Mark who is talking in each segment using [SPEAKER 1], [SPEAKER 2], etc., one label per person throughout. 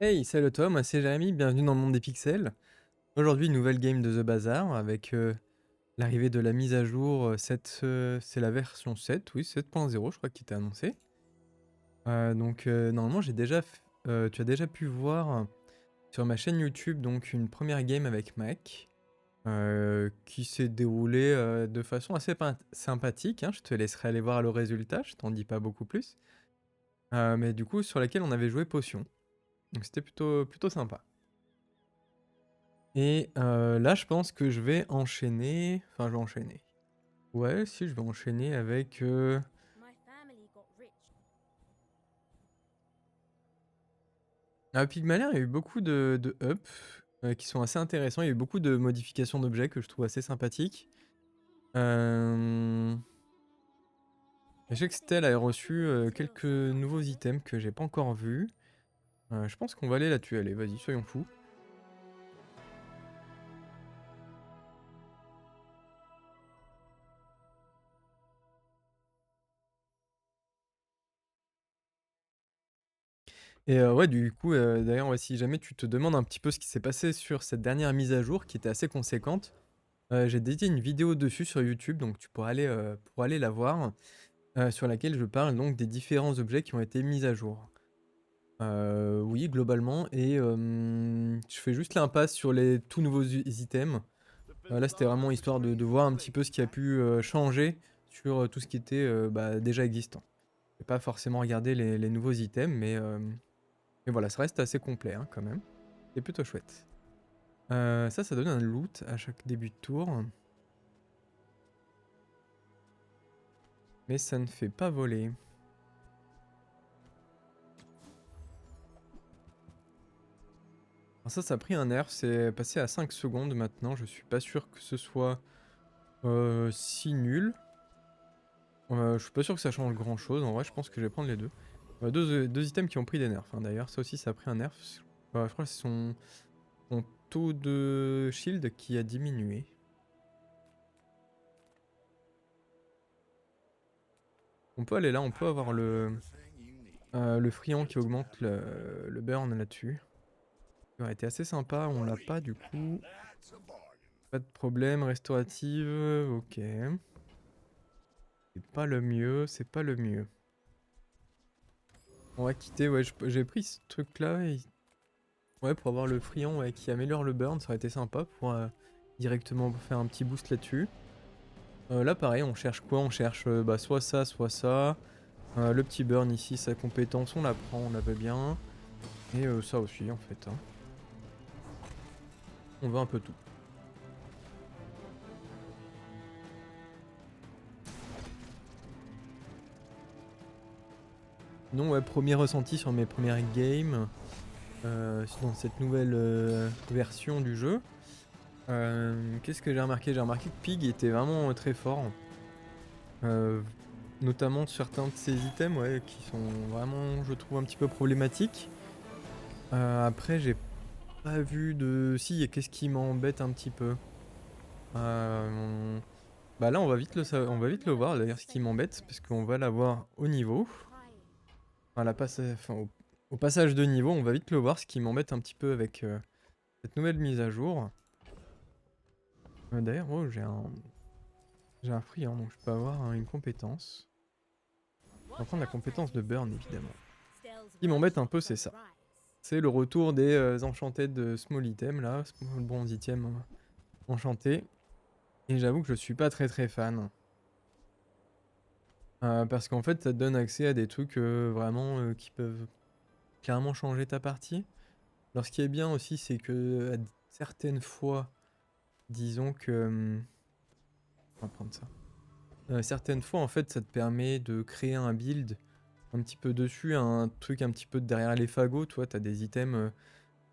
[SPEAKER 1] Hey, salut toi, moi c'est Jérémy, bienvenue dans le monde des pixels. Aujourd'hui, nouvelle game de The Bazaar avec l'arrivée de la mise à jour 7, c'est la version 7, oui, 7.0 je crois qui était annoncée. Normalement tu as déjà pu voir sur ma chaîne YouTube donc une première game avec Mac qui s'est déroulée de façon assez sympathique, hein. Je te laisserai aller voir le résultat, je t'en dis pas beaucoup plus. Mais du coup sur laquelle on avait joué Potion, donc c'était plutôt sympa. Et là, je pense que je vais enchaîner. Enfin, je vais enchaîner. Ouais, si, je vais enchaîner avec. Pygmalion, il y a eu beaucoup de up qui sont assez intéressants. Il y a eu beaucoup de modifications d'objets que je trouve assez sympathiques. Je sais que Stell a reçu quelques nouveaux items que j'ai pas encore vus. Je pense qu'on va aller là-dessus. Allez, vas-y, soyons fous. Et ouais, du coup, d'ailleurs, ouais, si jamais tu te demandes un petit peu ce qui s'est passé sur cette dernière mise à jour qui était assez conséquente, j'ai dédié une vidéo dessus sur YouTube, donc tu pourras aller la voir, sur laquelle je parle donc des différents objets qui ont été mis à jour. Oui, globalement, et je fais juste l'impasse sur les tout nouveaux items. Là, c'était vraiment histoire de voir un petit peu ce qui a pu changer sur tout ce qui était déjà existant. Je vais pas forcément regarder les nouveaux items, mais voilà, ça reste assez complet hein, quand même. C'est plutôt chouette. Ça donne un loot à chaque début de tour. Mais ça ne fait pas voler. Alors ça a pris un nerf, c'est passé à 5 secondes maintenant. Je suis pas sûr que ce soit si nul. Je suis pas sûr que ça change grand chose. En vrai, je pense que je vais prendre les deux. Deux items qui ont pris des nerfs hein, d'ailleurs. Ça aussi, ça a pris un nerf. Je crois que c'est son taux de shield qui a diminué. On peut aller là, on peut avoir le friand qui augmente le burn là-dessus. Ça aurait été assez sympa, on l'a pas du coup. Pas de problème, restaurative, ok. C'est pas le mieux, c'est pas le mieux. On va quitter, ouais, j'ai pris ce truc là, ouais, pour avoir le friand ouais, qui améliore le burn, ça aurait été sympa pour directement faire un petit boost là-dessus. Là pareil, on cherche quoi? On cherche soit ça, soit ça. Le petit burn ici, sa compétence, on la prend, on la veut bien. Et ça aussi en fait. Hein. On veut un peu tout. Non, ouais, premier ressenti sur mes premières games dans cette nouvelle version du jeu. Qu'est-ce que j'ai remarqué? J'ai remarqué que Pig était vraiment très fort. Euh, Notamment certains de ces items ouais, qui sont vraiment, je trouve, un petit peu problématiques. Après, j'ai pas vu de... Si, et qu'est-ce qui m'embête un petit peu? Bah là, on va vite le voir, d'ailleurs, ce qui m'embête, parce qu'on va l'avoir au niveau. Enfin, au passage de niveau, on va vite le voir, ce qui m'embête un petit peu avec cette nouvelle mise à jour. D'ailleurs, oh, j'ai un friand, donc je peux avoir une compétence. On va prendre la compétence de Burn, évidemment. Ce qui m'embête un peu, c'est ça. C'est le retour des enchantés de Small Item, là, Small Bronze Item enchanté. Et j'avoue que je suis pas très fan. Parce qu'en fait, ça te donne accès à des trucs vraiment qui peuvent clairement changer ta partie. Alors, ce qui est bien aussi, c'est que à certaines fois, disons que. On va prendre ça. Certaines fois, en fait, ça te permet de créer un build un petit peu dessus, un truc un petit peu derrière les fagots. Toi, t'as des items,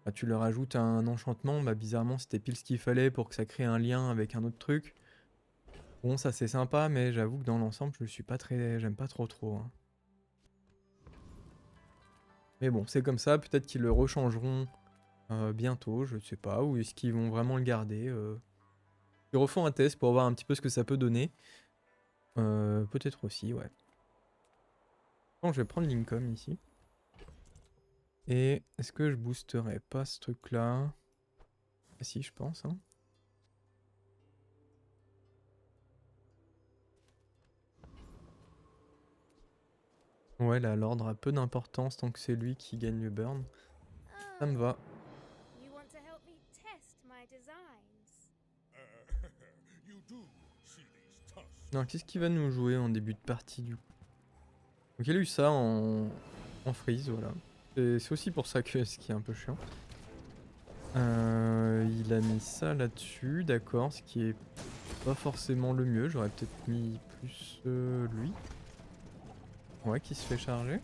[SPEAKER 1] bah, tu leur ajoutes un enchantement, bah, bizarrement, c'était pile ce qu'il fallait pour que ça crée un lien avec un autre truc. Bon, ça c'est sympa, mais j'avoue que dans l'ensemble, je suis pas très. J'aime pas trop. Hein. Mais bon, c'est comme ça, peut-être qu'ils le rechangeront bientôt, je sais pas, ou est-ce qu'ils vont vraiment le garder Ils refont un test pour voir un petit peu ce que ça peut donner. Peut-être aussi, ouais. Bon, je vais prendre Lincoln ici. Et est-ce que je boosterais pas ce truc-là? Ah si, je pense, hein. Ouais, là, l'ordre a peu d'importance tant que c'est lui qui gagne le burn. Ça me va.
[SPEAKER 2] You want to help me test my designs?
[SPEAKER 1] Alors, qu'est-ce qu'il va nous jouer en début de partie, du coup? Donc, il a eu ça en freeze, voilà. C'est aussi pour ça que ce qui est un peu chiant. Il a mis ça là-dessus, d'accord, ce qui est pas forcément le mieux. J'aurais peut-être mis plus lui. Ouais, qui se fait charger.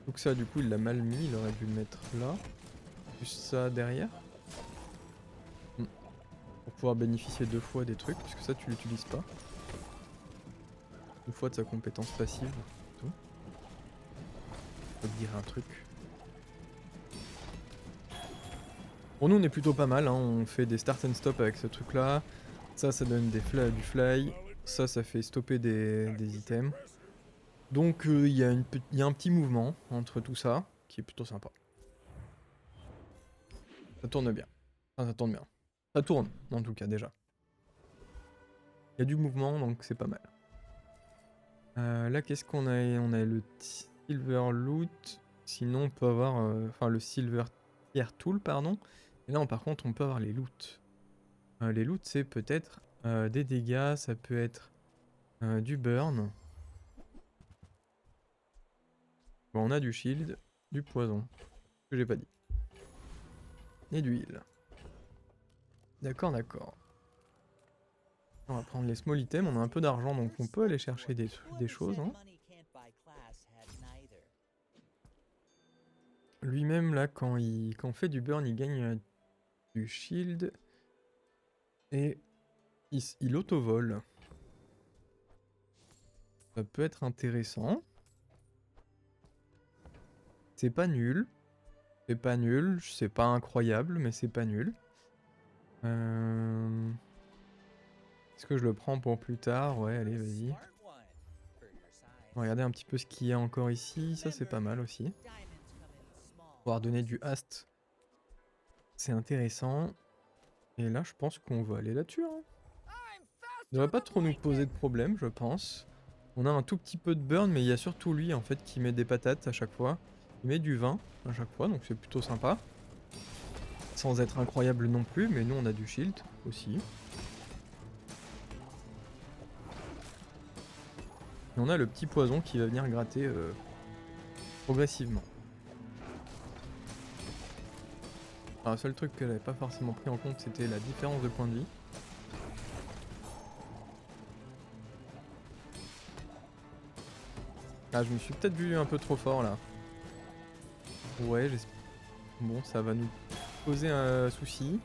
[SPEAKER 1] Donc ça, du coup, il l'a mal mis, il aurait dû le mettre là. Plus ça derrière. Pour pouvoir bénéficier 2 fois des trucs, puisque ça, tu l'utilises pas. 1 fois de sa compétence passive. Tout. Faut te dire un truc. Pour nous, on est plutôt pas mal, hein. On fait des start and stop avec ce truc-là. Ça donne du fly. Ça fait stopper des items. Donc il y a un petit mouvement entre tout ça, qui est plutôt sympa. Ça tourne bien. Enfin, ça tourne bien. Ça tourne, en tout cas, déjà. Il y a du mouvement, donc c'est pas mal. Là, qu'est-ce qu'on a? On a le Silver Loot. Sinon, on peut avoir... Enfin, le Silver Tier Tool, pardon. Et là, par contre, on peut avoir les loots. Les loots, c'est peut-être des dégâts, ça peut être du burn. Bon, on a du shield, du poison, que j'ai pas dit. Et du heal. D'accord, d'accord. On va prendre les small items, on a un peu d'argent donc on peut aller chercher des choses. Hein. Lui-même là, quand on fait du burn, il gagne du shield. Et il auto-vole. Ça peut être intéressant. C'est pas nul. C'est pas nul, c'est pas incroyable, mais c'est pas nul. Est-ce que je le prends pour plus tard? Ouais, allez, vas-y. Regardez un petit peu ce qu'il y a encore ici. Ça, c'est pas mal aussi. Pouvoir donner du hast. C'est intéressant. Et là, je pense qu'on va aller là-dessus. Hein. Il ne devrait pas trop nous poser de problème, je pense. On a un tout petit peu de burn, mais il y a surtout lui, en fait, qui met des patates à chaque fois. Il met du vin à chaque fois, donc c'est plutôt sympa. Sans être incroyable non plus, mais nous, on a du shield aussi. Et on a le petit poison qui va venir gratter progressivement. Alors, le seul truc que j'avais pas forcément pris en compte, c'était la différence de points de vie. Ah, je me suis peut-être vu un peu trop fort là. Ouais, j'espère. Bon, ça va nous poser un souci.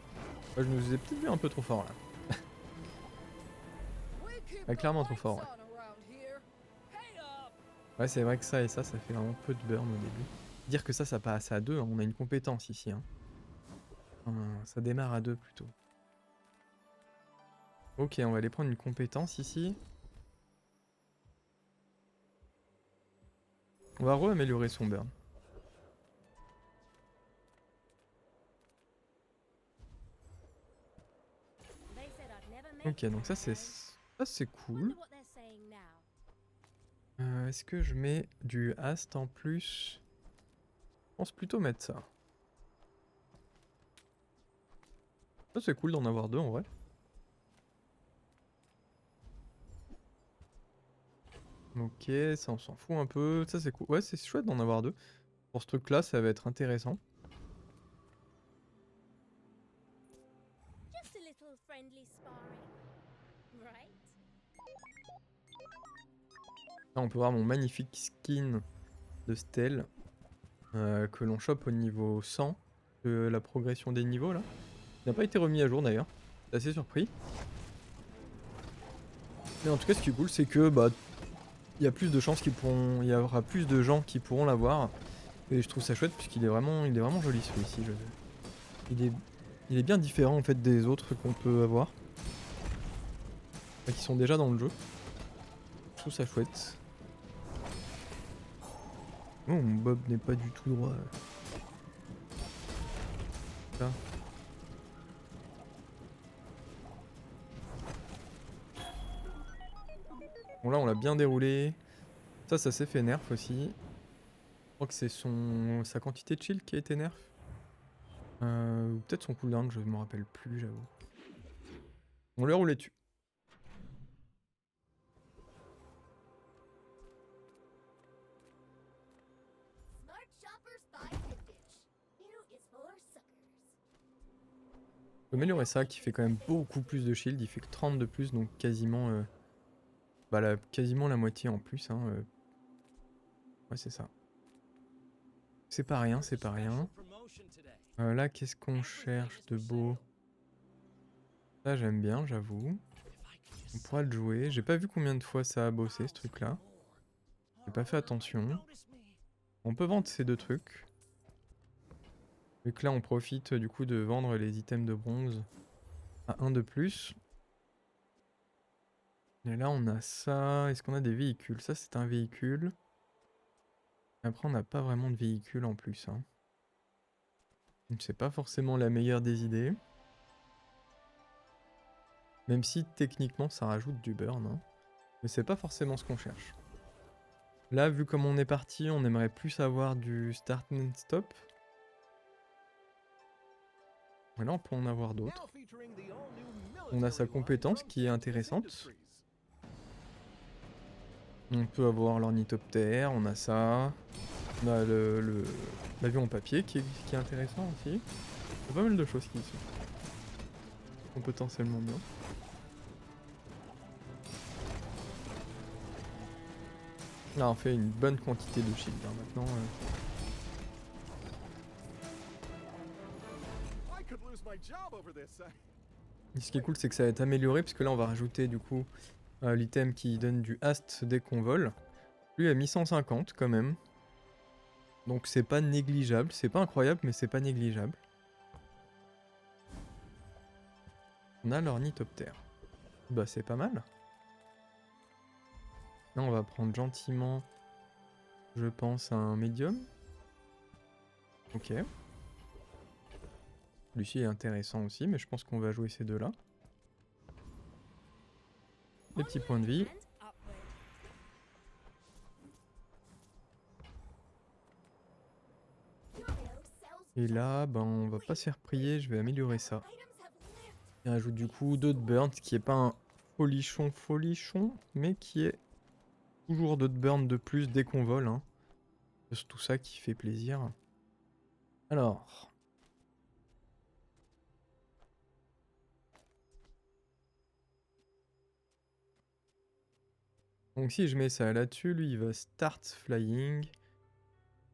[SPEAKER 1] Je nous ai peut-être vu un peu trop fort là. Ouais, clairement trop fort, ouais. Ouais, c'est vrai que ça et ça fait vraiment peu de burn au début. Dire que ça passe à 2, hein. On a une compétence ici. Hein. Ça démarre à 2 plutôt. Ok, on va aller prendre une compétence ici. On va re-améliorer son burn. Ok, donc ça c'est cool. Est-ce que je mets du hast en plus? Je pense plutôt mettre ça. Ça c'est cool d'en avoir 2 en vrai. Ok, ça on s'en fout un peu. Ça c'est cool. Ouais, c'est chouette d'en avoir 2. Pour ce truc là, ça va être intéressant. Là on peut voir mon magnifique skin de Stell que l'on chope au niveau 100 de la progression des niveaux là. Il n'a pas été remis à jour d'ailleurs. C'est assez surpris. Mais en tout cas ce qui est cool c'est que bah il y a plus de chances il y aura plus de gens qui pourront l'avoir. Et je trouve ça chouette puisqu'il est vraiment joli celui-ci. Il est bien différent en fait des autres qu'on peut avoir. Enfin, qui sont déjà dans le jeu. Je trouve ça chouette. Oh, mon bob n'est pas du tout droit. Là. Bon là on l'a bien déroulé. Ça s'est fait nerf aussi. Je crois que c'est sa quantité de shield qui a été nerf. Ou peut-être son cooldown, je me rappelle plus, j'avoue. On l'a roulé dessus.
[SPEAKER 3] Smart shoppers buy tidbits. New is for suckers.
[SPEAKER 1] Je peux améliorer ça qui fait quand même beaucoup plus de shield. Il fait que 30 de plus, donc quasiment, quasiment la moitié en plus. Hein, Ouais, c'est ça. C'est pas rien, c'est pas rien. Là, qu'est-ce qu'on cherche de beau? Ça, j'aime bien, j'avoue. On pourra le jouer. J'ai pas vu combien de fois ça a bossé, ce truc-là. J'ai pas fait attention. On peut vendre ces deux trucs. Vu que là, on profite du coup de vendre les items de bronze à 1 de plus. Et là, on a ça. Est-ce qu'on a des véhicules? Ça, c'est un véhicule. Après, on n'a pas vraiment de véhicule en plus. Hein. Donc, c'est pas forcément la meilleure des idées. Même si, techniquement, ça rajoute du burn. Hein. Mais c'est pas forcément ce qu'on cherche. Là, vu comme on est parti, on aimerait plus avoir du start and stop. Et là, on peut en avoir d'autres. On a sa compétence qui est intéressante. On peut avoir l'ornithoptère, on a ça. On a l'avion en papier qui est intéressant aussi. Il y a pas mal de choses qui sont potentiellement bien. Là, on fait une bonne quantité de shield hein, maintenant. Et ce qui est cool, c'est que ça va être amélioré, puisque là, on va rajouter du coup l'item qui donne du hast dès qu'on vole. Lui a mis 150 quand même. Donc c'est pas négligeable. C'est pas incroyable, mais c'est pas négligeable. On a l'ornithoptère. Bah c'est pas mal. Là on va prendre gentiment, je pense, un médium. Ok. Celui-ci est intéressant aussi, mais je pense qu'on va jouer ces deux-là. Les petits points de vie.
[SPEAKER 2] And upward.
[SPEAKER 1] Et là, ben on va pas se faire prier, je vais améliorer ça.
[SPEAKER 3] Items have lived.
[SPEAKER 1] Il rajoute du coup d'autres burns, qui est pas un folichon, mais qui est toujours d'autres burns de plus dès qu'on vole. Hein. C'est tout ça qui fait plaisir. Alors. Donc si je mets ça là-dessus, lui il va start flying.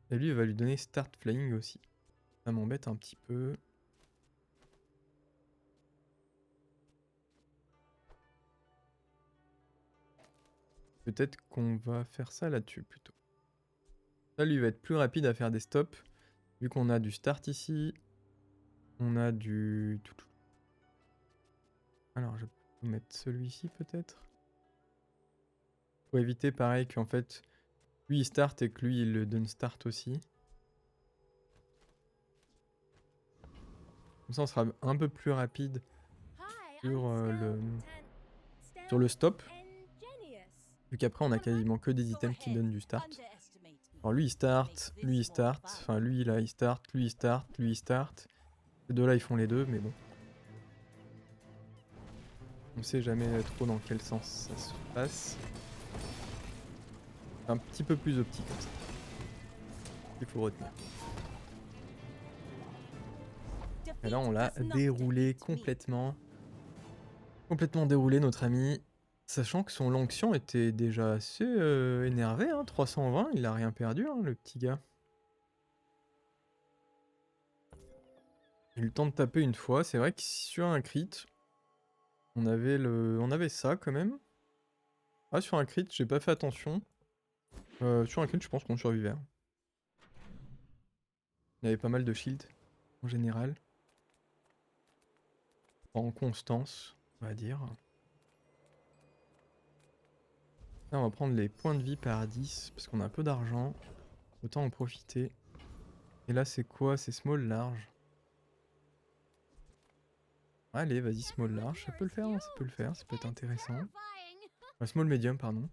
[SPEAKER 1] Et lui il va lui donner start flying aussi. Ça m'embête un petit peu. Peut-être qu'on va faire ça là-dessus plutôt. Ça lui va être plus rapide à faire des stops. Vu qu'on a du start ici. On a du... Alors je peux mettre celui-ci peut-être. Pour éviter pareil qu'en fait lui il start et que lui il le donne start aussi. Comme ça on sera un peu plus rapide
[SPEAKER 2] Hi,
[SPEAKER 1] sur,
[SPEAKER 2] I'm
[SPEAKER 1] sur le stop.
[SPEAKER 2] ingenious.
[SPEAKER 1] Vu qu'après on a quasiment que des items qui donnent du start. Alors lui il start, enfin lui là il start, lui il start, lui il start. Ces deux là ils font les deux mais bon. On sait jamais trop dans quel sens ça se passe. C'est un petit peu plus optique comme ça. Il faut retenir. Et là on l'a déroulé complètement. Complètement déroulé notre ami. Sachant que son Lanxian était déjà assez énervé, hein, 320, il a rien perdu hein, le petit gars. Il a eu le temps de taper une fois, c'est vrai que sur un crit, on avait ça quand même. Ah sur un crit, j'ai pas fait attention. Sur un crit, je pense qu'on survivait. Hein. Il y avait pas mal de shield en général. En constance, on va dire. Là, on va prendre les points de vie par 10 parce qu'on a un peu d'argent. autant en profiter. Et là c'est quoi? C'est small large. Allez, vas-y, small large, ça peut le faire, hein, ça peut le faire, ça peut être intéressant.
[SPEAKER 3] Terrifying.
[SPEAKER 1] Small medium, pardon.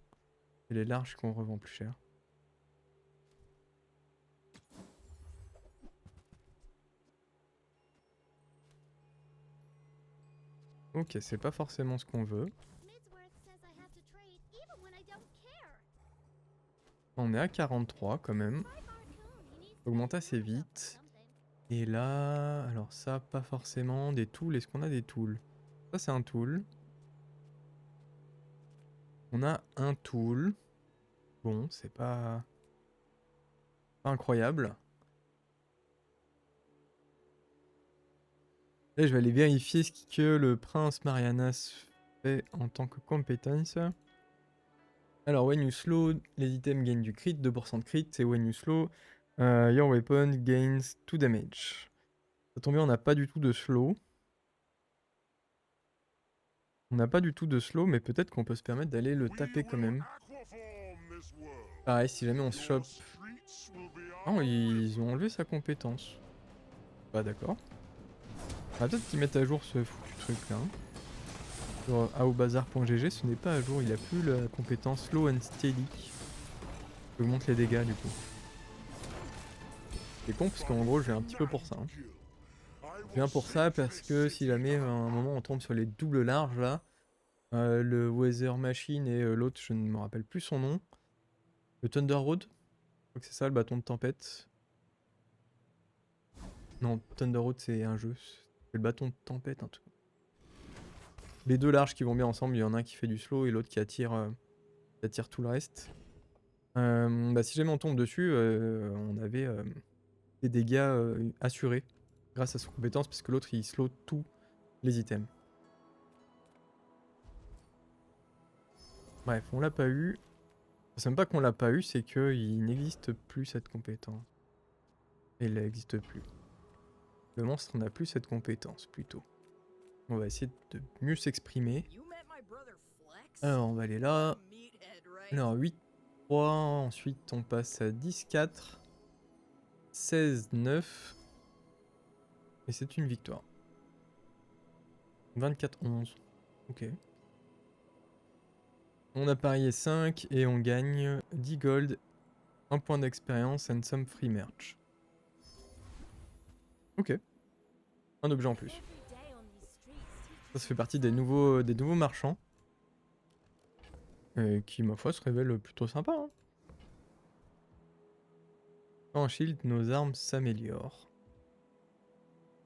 [SPEAKER 1] Et les larges qu'on revend plus cher. Ok, c'est pas forcément ce qu'on veut.
[SPEAKER 3] Midsworth says I have to trade even when I don't care.
[SPEAKER 1] On est à 43 quand même.
[SPEAKER 3] Try Barcoon, he needs to
[SPEAKER 1] Augmente
[SPEAKER 3] make
[SPEAKER 1] assez
[SPEAKER 3] himself or
[SPEAKER 1] vite.
[SPEAKER 3] something.
[SPEAKER 1] Et là, alors ça, pas forcément. Des tools, est-ce qu'on a des tools? Ça, c'est un tool. On a un tool. Bon, c'est pas incroyable. Là, je vais aller vérifier ce que le prince Marianas fait en tant que compétence. Alors, when you slow, les items gagnent du crit, 2% de crit. Et when you slow, your weapon gains 2 damage. Ça tombe bien, on n'a pas du tout de slow. On n'a pas du tout de slow, mais peut-être qu'on peut se permettre d'aller le taper quand même. Pareil, si jamais on se chope... Oh, ils ont enlevé sa compétence. Pas d'accord. Ah, peut-être qu'ils mettent à jour ce foutu truc là. Hein. Sur aobazar.gg, ce n'est pas à jour, il a plus la compétence slow and steady. Je augmente les dégâts du coup. C'est con parce qu'en gros, je vais un petit peu pour ça. Hein. Je viens pour ça parce que si jamais à un moment on tombe sur les doubles larges là, le Weather Machine et l'autre, je ne me rappelle plus son nom. Le Thunder Road. Je crois que c'est ça, le bâton de tempête. Non, Thunder Road c'est un jeu. C'est le bâton de tempête, un truc. Les deux larges qui vont bien ensemble, il y en a un qui fait du slow et l'autre qui attire tout le reste. Bah, si jamais on tombe dessus, on avait des dégâts assurés grâce à son compétence, puisque l'autre il slow tous les items. Bref, on l'a pas eu. C'est même pas qu'on l'a pas eu, c'est qu'il n'existe plus cette compétence. Elle n'existe plus. Le monstre n'a plus cette compétence, plutôt. On va essayer de mieux s'exprimer. Alors, on va aller là. Alors, 8-3. Ensuite, on passe à 10-4. 16-9. Et c'est une victoire. 24-11. Ok. On a parié 5 et on gagne 10 gold, 1 point d'expérience and some free merch. Ok. Un objet en plus. Ça fait partie des nouveaux marchands. Qui, ma foi, se révèlent plutôt sympa. Hein. En shield, nos armes s'améliorent.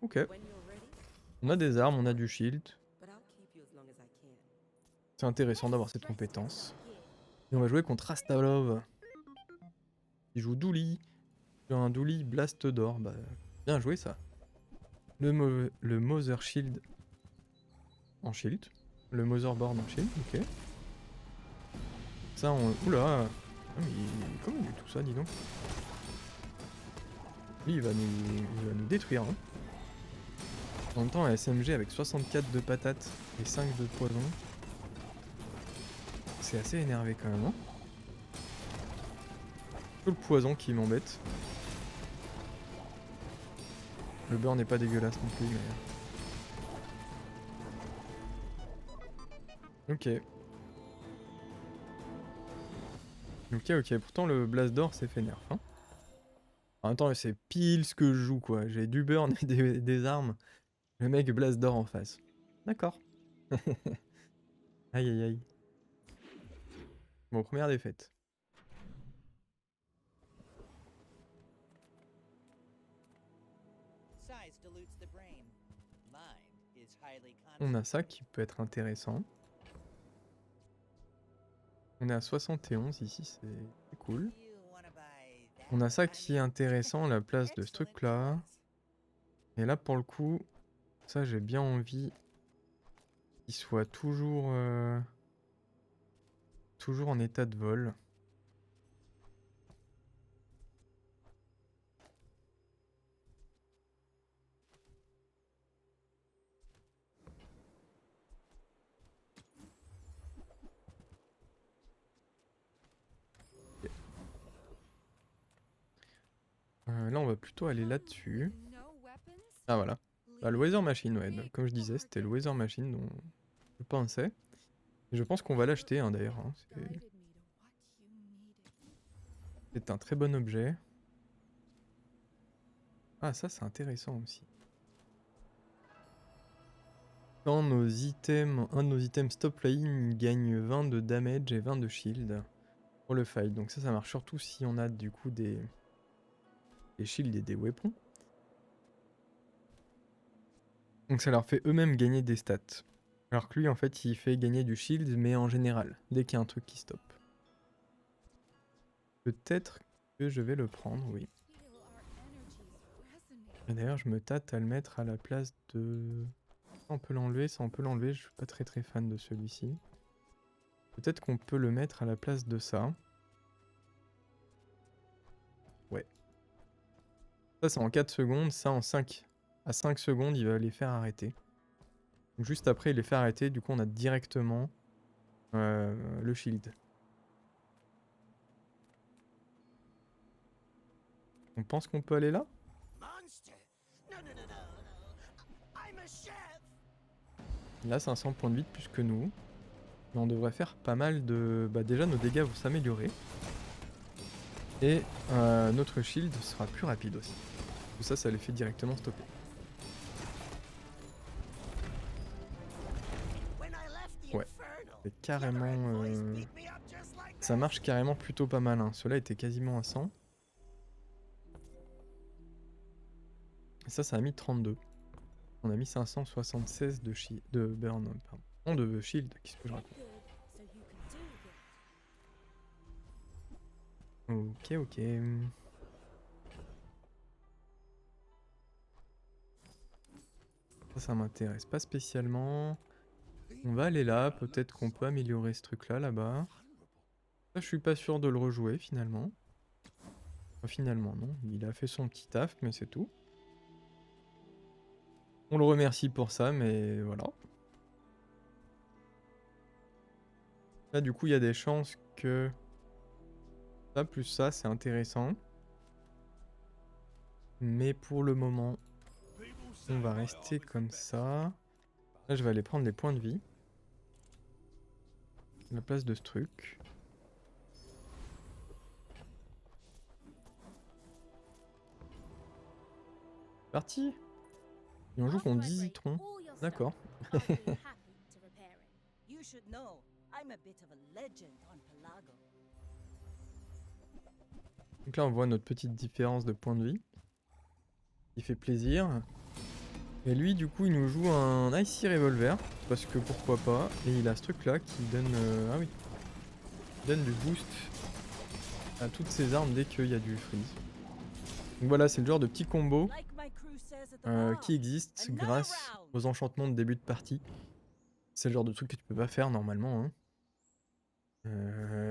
[SPEAKER 1] Ok. On a des armes, on a du shield. C'est intéressant d'avoir cette compétence. Et on va jouer contre Astalov. Il joue Dooley. Sur un Dooley Blast d'or. Bah, bien joué ça. Le Mother Shield en shield. Le Motherboard en shield, ok. Ça, on... Oula. Ah, mais comment il est tout ça, dis donc. Lui, il va nous détruire. Hein. En même temps, un SMG avec 64 de patates et 5 de poison. C'est assez énervé quand même. Hein. Tout le poison qui m'embête. Le beurre n'est pas dégueulasse non plus, mais... Ok. Ok. Pourtant, le Blast d'or s'est fait nerf. Hein. En même temps, c'est pile ce que je joue, quoi. J'ai du burn et des armes. Le mec Blast d'or en face. D'accord. Aïe aïe aïe. Bon, première défaite. On a ça qui peut être intéressant. On est à 71 ici, c'est cool. On a ça qui est intéressant, la place de ce truc là. Et là pour le coup, ça j'ai bien envie qu'il soit toujours en état de vol. Là, on va plutôt aller là-dessus.
[SPEAKER 2] No weapons?
[SPEAKER 1] Ah voilà. Bah, le Weather Machine, ouais. Donc, comme je disais, c'était le Weather Machine dont je pensais. Et je pense qu'on va l'acheter, hein, d'ailleurs. Hein. C'est un très bon objet. Ah, ça, c'est intéressant aussi. Quand nos items, un de nos items stop flying gagne 20 de damage et 20 de shield pour le fight. Donc ça marche surtout si on a du coup des shields et des weapons. Donc ça leur fait eux-mêmes gagner des stats. Alors que lui, en fait, il fait gagner du shield, mais en général, dès qu'il y a un truc qui stop. Peut-être que je vais le prendre, oui. Et d'ailleurs, je me tâte à le mettre à la place de... Ça, on peut l'enlever, ça, on peut l'enlever. Je suis pas très fan de celui-ci. Peut-être qu'on peut le mettre à la place de ça. Ouais. Ça, c'est en 4 secondes. Ça, en 5. À 5 secondes, il va les faire arrêter. Donc, juste après, il les fait arrêter. Du coup, on a directement le shield. On pense qu'on peut aller là? Là, 500 points de vie de plus que nous. Mais on devrait faire pas mal de... Bah déjà, nos dégâts vont s'améliorer. Et notre shield sera plus rapide aussi. Tout ça, ça les fait directement stopper. Ouais. C'est carrément... Ça marche carrément plutôt pas mal. Hein. Cela était quasiment à 100. Et ça a mis 32. On a mis 576 de burn, pardon. Non, de shield, qu'est-ce que je raconte? Ok. Ça m'intéresse pas spécialement. On va aller là, peut-être qu'on peut améliorer ce truc-là, là-bas. Ça, je suis pas sûr de le rejouer, finalement. Enfin, finalement, non. Il a fait son petit taf, mais c'est tout. On le remercie pour ça, mais voilà. Là, du coup, il y a des chances que... Ça plus ça, c'est intéressant. Mais pour le moment, on va rester comme ça. Là, je vais aller prendre les points de vie. À la place de ce truc. Parti. Et on joue contre 10 citrons. D'accord.
[SPEAKER 4] You should know, I'm a bit of a legend on Pelago.
[SPEAKER 1] Donc là, on voit notre petite différence de points de vie. Il fait plaisir. Et lui, du coup, il nous joue un Icy Revolver. Parce que pourquoi pas. Et il a ce truc-là qui donne... ah oui. Il donne du boost à toutes ses armes dès qu'il y a du freeze. Donc voilà, c'est le genre de petit combo qui existe grâce aux enchantements de début de partie. C'est le genre de truc que tu peux pas faire normalement. Hein.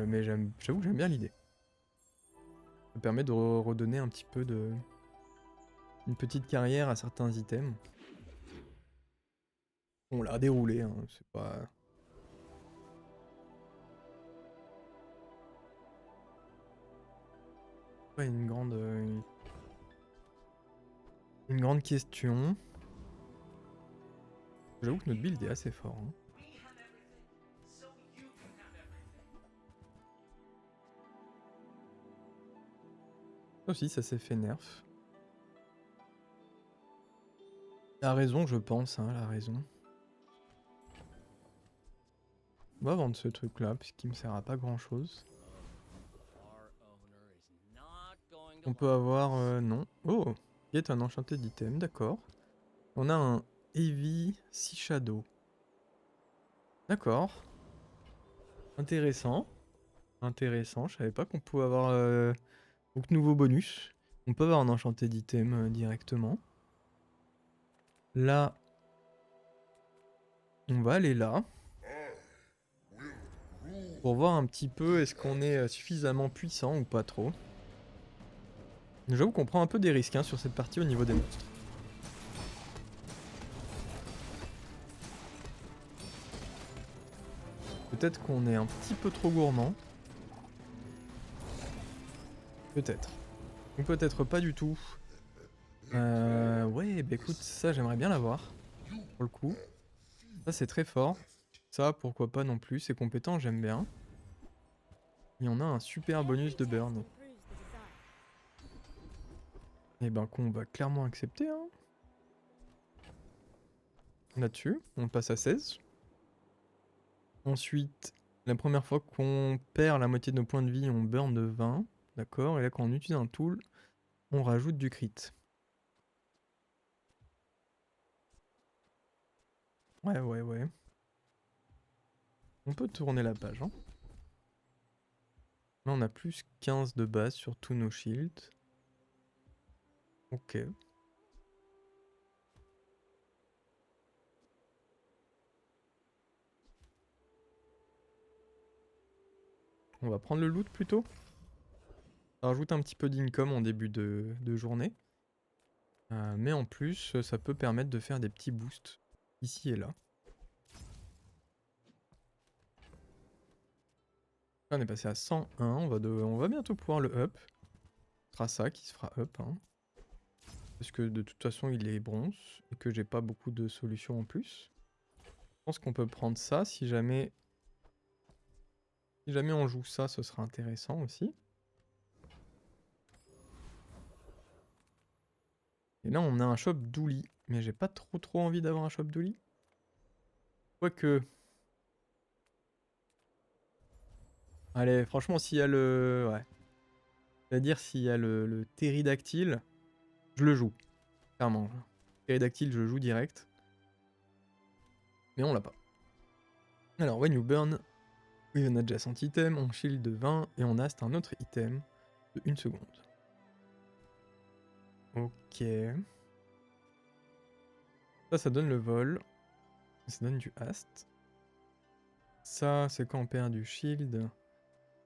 [SPEAKER 1] Mais j'avoue que j'aime bien l'idée. Ça permet de redonner un petit peu de... une petite carrière à certains items. On l'a déroulé, hein, c'est pas... pas une grande... une grande question. J'avoue que notre build est assez fort. Hein. Ça aussi, ça s'est fait nerf. La raison, je pense, hein, la raison. On va vendre ce truc-là, puisqu'il me sert à pas grand-chose. On peut avoir... non. Oh, get un enchanté d'item, d'accord. On a un Heavy Sea Shadow. D'accord. Intéressant. Intéressant, je savais pas qu'on pouvait avoir... donc nouveau bonus. On peut avoir un enchanté d'item directement. Là... On va aller là. Pour voir un petit peu est-ce qu'on est suffisamment puissant ou pas trop. J'avoue qu'on prend un peu des risques hein, sur cette partie au niveau des monstres. Peut-être qu'on est un petit peu trop gourmand. Peut-être. Ou peut-être pas du tout. Ouais, bah écoute, ça j'aimerais bien l'avoir. Pour le coup. Ça c'est très fort. Ça, pourquoi pas non plus. C'est compétent, j'aime bien. Et on a un super bonus de burn. Et ben qu'on va clairement accepter, hein. Là-dessus, on passe à 16. Ensuite, la première fois qu'on perd la moitié de nos points de vie, on burn de 20. D'accord, et là quand on utilise un tool, on rajoute du crit. Ouais, ouais, ouais. On peut tourner la page, hein. Là on a plus 15 de base sur tous nos shields. Ok. On va prendre le loot plutôt. Ça rajoute un petit peu d'income en début de journée. Mais en plus, ça peut permettre de faire des petits boosts ici et là. Là, on est passé à 101, on va bientôt pouvoir le up. Ce sera ça qui se fera up, hein. Parce que de toute façon il est bronze et que j'ai pas beaucoup de solutions en plus. Je pense qu'on peut prendre ça si jamais on joue ça, ce sera intéressant aussi. Et là on a un shop d'Ouli, mais j'ai pas trop envie d'avoir un shop d'Ouli. Quoique... Allez, franchement s'il y a le... Ouais. C'est-à-dire s'il y a le ptérodactyle, je le joue. Clairement. Ptérodactyle, je joue direct. Mais on l'a pas. Alors, when you burn, oui, on a déjà 100 items, on shield de 20 et on a c'est un autre item de 1 seconde. Ok. Ça donne le vol. Ça donne du hast. Ça, c'est quand on perd du shield.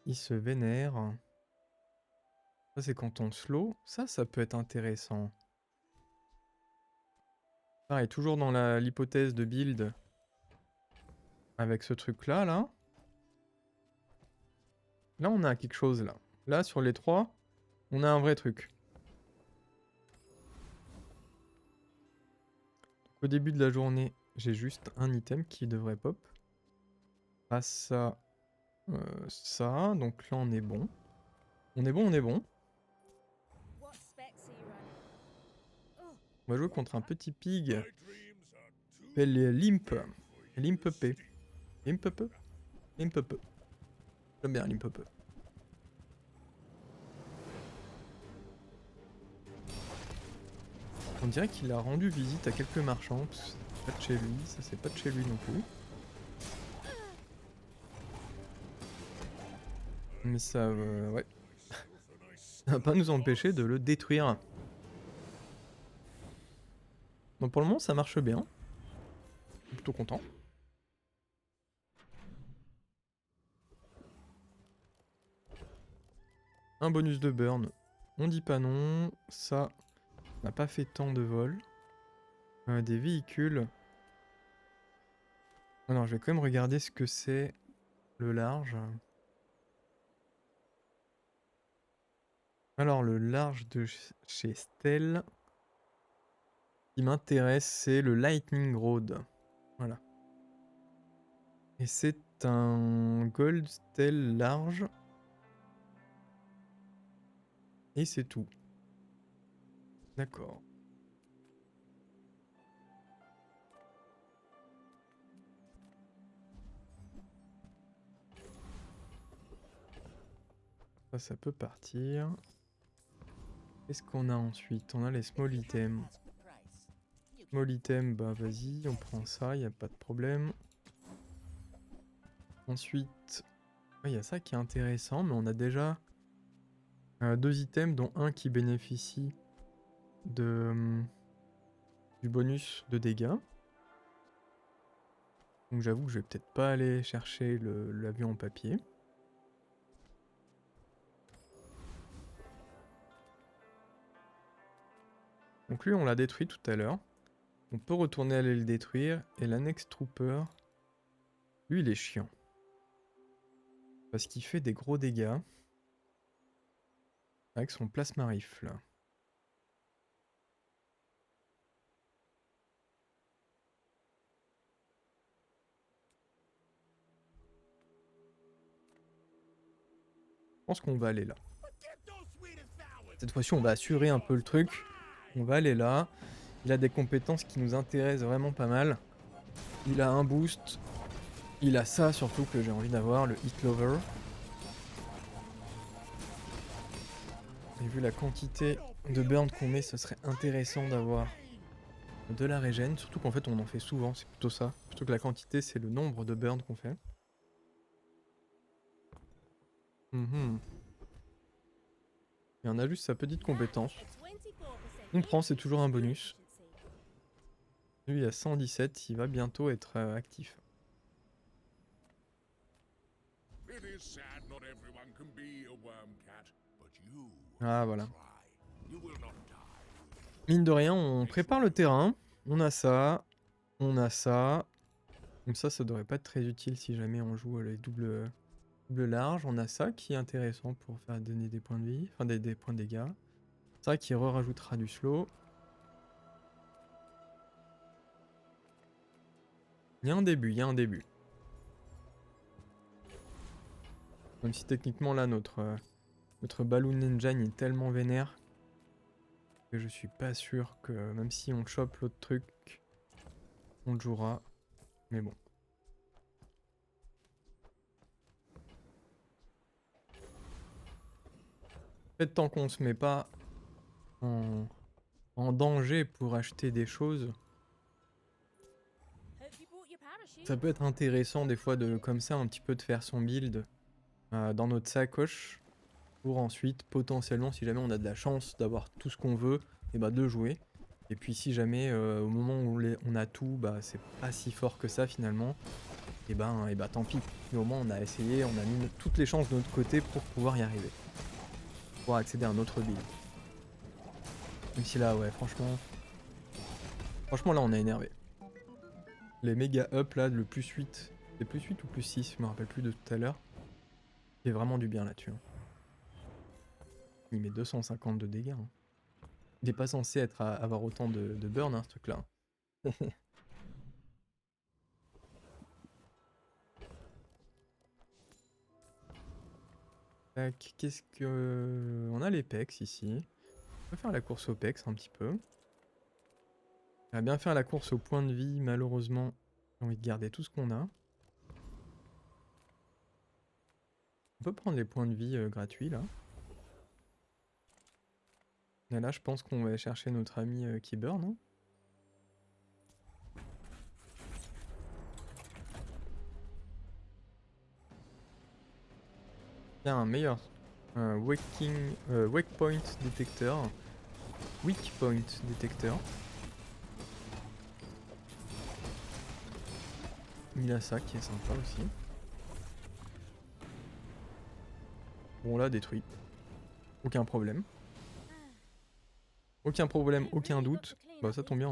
[SPEAKER 1] Il se vénère. Ça, c'est quand on slow. Ça peut être intéressant. Pareil, toujours dans l'hypothèse de build. Avec ce truc-là, là. Là, on a quelque chose, là. Là, sur les 3, on a un vrai truc. Au début de la journée, j'ai juste un item qui devrait pop. À ça, ça. Donc là, on est bon. On est bon, on est bon.
[SPEAKER 2] What specs are you running?
[SPEAKER 1] On va jouer contre un petit pig. Il s'appelle Limp. Limp P. Limp P. Limp P. J'aime bien Limp P. On dirait qu'il a rendu visite à quelques marchands. C'est pas de chez lui, ça c'est pas de chez lui non plus. Mais ça, ouais. Ça va pas nous empêcher de le détruire. Donc pour le moment ça marche bien. Je suis plutôt content. Un bonus de burn. On dit pas non. Ça n'a pas fait tant de vol. Des véhicules. Alors je vais quand même regarder ce que c'est le large. Alors le large de chez Stell. Ce qui m'intéresse c'est le Lightning Road. Voilà. Et c'est un Gold Stell large. Et c'est tout. D'accord. Ça peut partir. Qu'est-ce qu'on a ensuite? On a les small items. Small items, bah vas-y, on prend ça, il n'y a pas de problème. Ensuite, il y a ça qui est intéressant, mais on a déjà 2 items, dont un qui bénéficie de, du bonus de dégâts. Donc j'avoue que je vais peut-être pas aller chercher l'avion en papier. Donc lui, on l'a détruit tout à l'heure. On peut retourner aller le détruire. Et l'annex trooper, lui, il est chiant. Parce qu'il fait des gros dégâts. avec son plasma rifle. Je pense qu'on va aller là. Cette fois-ci, on va assurer un peu le truc. On va aller là. Il a des compétences qui nous intéressent vraiment pas mal. Il a un boost. Il a ça surtout que j'ai envie d'avoir, le Hit Lover. Et vu la quantité de burn qu'on met, ce serait intéressant d'avoir de la régène. Surtout qu'en fait, on en fait souvent, c'est plutôt ça. Plutôt que la quantité, c'est le nombre de burn qu'on fait. Mhm. Et on a juste sa petite compétence. On prend, c'est toujours un bonus. Lui, il a 117, il va bientôt être actif. Ah, voilà. Mine de rien, on prépare le terrain. On a ça. On a ça. Donc ça devrait pas être très utile si jamais on joue les doubles larges. On a ça qui est intéressant pour faire donner des points de vie. Enfin, des points de dégâts. Ça qui rajoutera du slow. Il y a un début, il y a un début. Même si techniquement là, notre Balloon Engine est tellement vénère que je suis pas sûr que même si on chope l'autre truc, on le jouera. Mais bon. En fait, tant qu'on se met pas en danger pour acheter des choses, ça peut être intéressant des fois de comme ça un petit peu de faire son build dans notre sacoche pour ensuite potentiellement si jamais on a de la chance d'avoir tout ce qu'on veut et bah de jouer. Et puis si jamais au moment où on a tout, bah c'est pas si fort que ça finalement, et bah tant pis. Mais au moins on a essayé, on a mis toutes les chances de notre côté pour pouvoir y arriver. Pour accéder à un autre build. Même si là ouais franchement là on est énervé. Les méga up là, le plus 8. C'est plus 8 ou plus 6, je me rappelle plus de tout à l'heure. Il fait vraiment du bien là-dessus. Hein. Il met 250 de dégâts. Hein. Il est pas censé avoir autant de burn hein, ce truc là. Tac, qu'est-ce que... On a les pecs ici. On peut faire la course au pecs un petit peu. On va bien faire la course au point de vie, malheureusement. J'ai envie de garder tout ce qu'on a. On peut prendre les points de vie gratuits là. Et là je pense qu'on va aller chercher notre ami qui burn. Hein. Il y a un meilleur wake point detector. Weak point detector. Il a ça qui est sympa aussi. Bon là détruit. Aucun problème. Aucun problème, aucun doute. Bah ça tombe bien,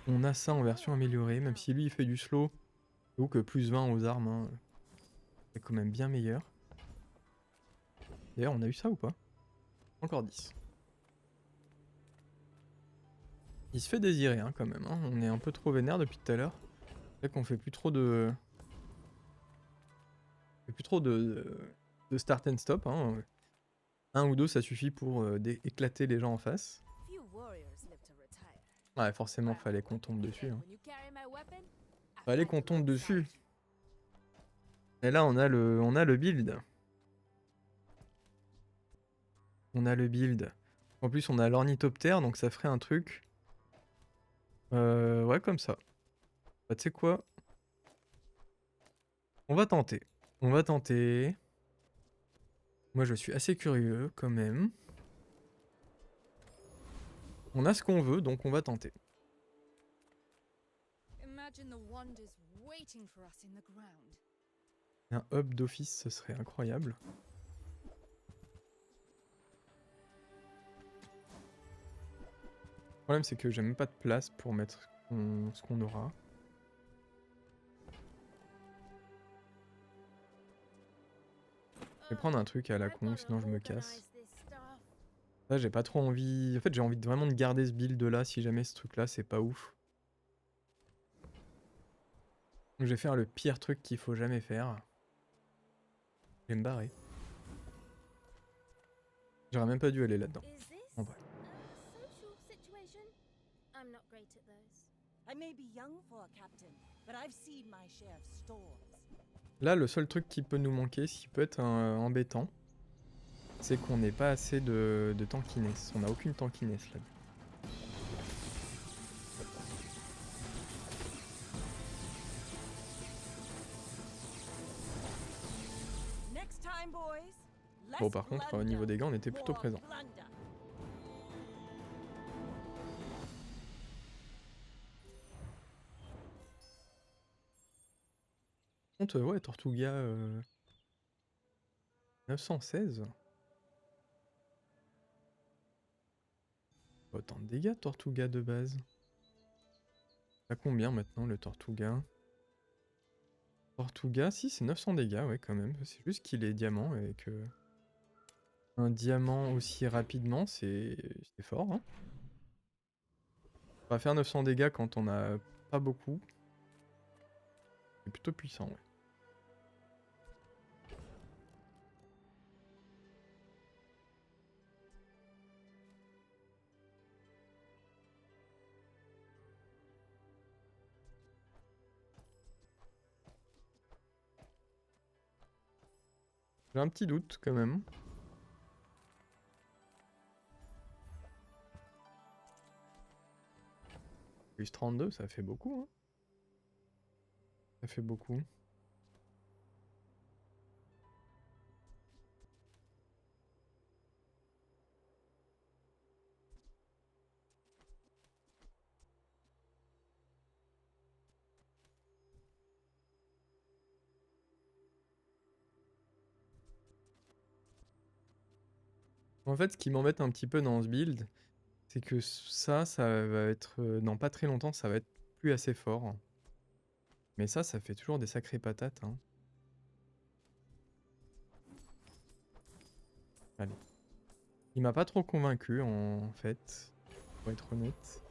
[SPEAKER 1] on a ça en version améliorée, même si lui il fait du slow. Donc plus 20 aux armes, hein. C'est quand même bien meilleur. D'ailleurs on a eu ça ou pas? Encore 10. Il se fait désirer hein, quand même, hein. On est un peu trop vénère depuis tout à l'heure. C'est vrai qu'on fait plus trop de... de start and stop. Hein. Un ou deux ça suffit pour éclater les gens en face. Ouais forcément fallait qu'on tombe dessus. Hein. Fallait qu'on tombe dessus. Et là on a le build. On a le build. En plus on a l'ornithoptère donc ça ferait un truc. Ouais comme ça. Bah tu sais quoi? On va tenter. On va tenter. Moi je suis assez curieux quand même. On a ce qu'on veut donc on va tenter. Un hub d'office ce serait incroyable. Le problème c'est que j'ai même pas de place pour mettre ce qu'on aura. vais prendre un truc à la
[SPEAKER 2] I
[SPEAKER 1] con,
[SPEAKER 2] gotta
[SPEAKER 1] sinon je me casse.
[SPEAKER 2] organize this stuff.
[SPEAKER 1] Là, j'ai pas trop envie. En fait, j'ai envie vraiment de garder ce build là si jamais ce truc là c'est pas ouf. Donc, je vais faire le pire truc qu'il faut jamais faire. Je vais me barrer. J'aurais même pas dû aller là-dedans.
[SPEAKER 2] Is this
[SPEAKER 1] En vrai.
[SPEAKER 2] a social situation? I'm not great at those.
[SPEAKER 4] I may be young for a captain, but I've seen my share of storms.
[SPEAKER 1] Là, le seul truc qui peut nous manquer, ce qui peut être embêtant, c'est qu'on n'ait pas assez de tankiness. On n'a aucune tankiness là.
[SPEAKER 4] Next time, boys.
[SPEAKER 1] Bon,
[SPEAKER 4] Less
[SPEAKER 1] par contre, au
[SPEAKER 4] blunder,
[SPEAKER 1] niveau des gars, on était plutôt
[SPEAKER 4] more
[SPEAKER 1] présent.
[SPEAKER 4] plunder.
[SPEAKER 1] Par contre, ouais, Tortuga 916. Autant de dégâts, Tortuga de base. À combien maintenant le Tortuga? Tortuga, si, c'est 900 dégâts, ouais, quand même. C'est juste qu'il est diamant et que. Un diamant aussi rapidement, c'est fort, hein. On va faire 900 dégâts quand on a pas beaucoup. C'est plutôt puissant, ouais. J'ai un petit doute quand même. Plus 32, ça fait beaucoup, hein. Ça fait beaucoup. En fait, ce qui m'embête un petit peu dans ce build, c'est que ça va être... dans pas très longtemps, ça va être plus assez fort. Mais ça fait toujours des sacrées patates, hein. Allez. Il m'a pas trop convaincu, en fait, pour être honnête.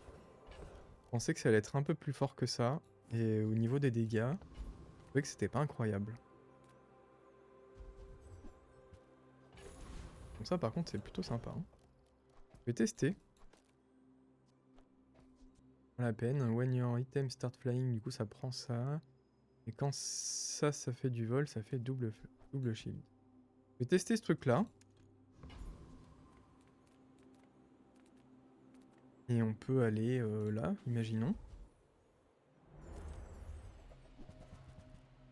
[SPEAKER 1] Je pensais que ça allait être un peu plus fort que ça. Et au niveau des dégâts, je trouvais que c'était pas incroyable. Donc ça, par contre, c'est plutôt sympa, hein. Je vais tester. Pas la peine. When your item start flying, du coup, ça prend ça. Et quand ça fait du vol, ça fait double shield. Je vais tester ce truc-là. Et on peut aller là, imaginons.